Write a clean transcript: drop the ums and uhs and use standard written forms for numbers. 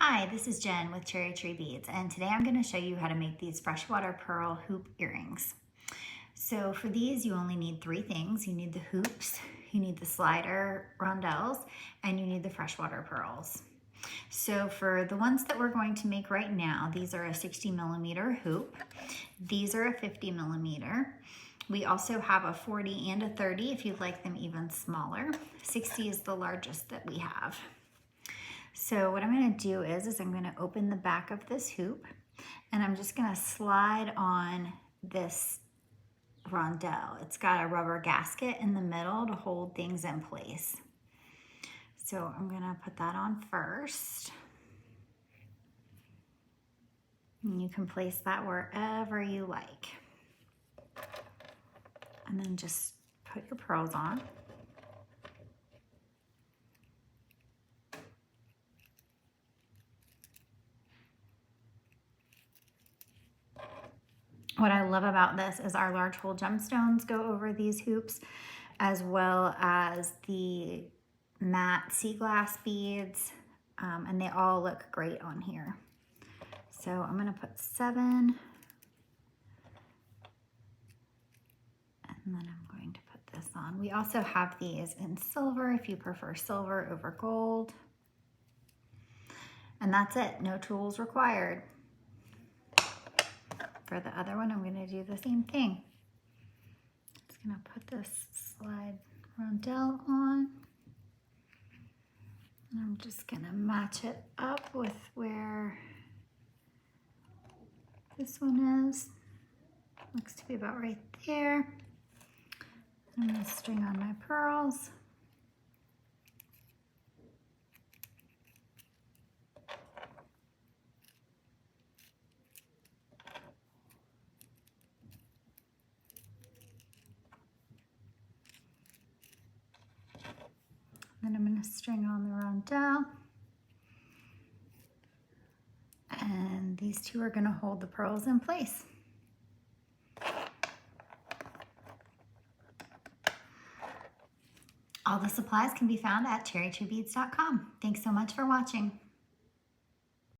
Hi, this is Jen with Cherry Tree Beads, and today I'm going to show you how to make these freshwater pearl hoop earrings. So for these, you only need three things. You need the hoops, you need the slider rondelles, and you need the freshwater pearls. So for the ones that we're going to make right now, these are a 60 millimeter hoop. These are a 50 millimeter. We also have a 40 and a 30 if you'd like them even smaller. 60 is the largest that we have. So what I'm going to do is I'm going to open the back of this hoop and I'm just going to slide on this rondelle. It's got a rubber gasket in the middle to hold things in place. So I'm going to put that on first. And you can place that wherever you like. And then just put your pearls on. What I love about this is our large hole gemstones go over these hoops, as well as the matte sea glass beads, and they all look great on here. So I'm going to put 7, and then I'm going to put this on. We also have these in silver if you prefer silver over gold. And that's it, no tools required. For the other one, I'm going to do the same thing. Just going to put this slide rondelle on. And I'm just going to match it up with where this one is. Looks to be about right there. I'm going to string on my pearls. Then I'm going to string on the rondelle. And these two are going to hold the pearls in place. All the supplies can be found at cherrytreebeads.com. Thanks so much for watching.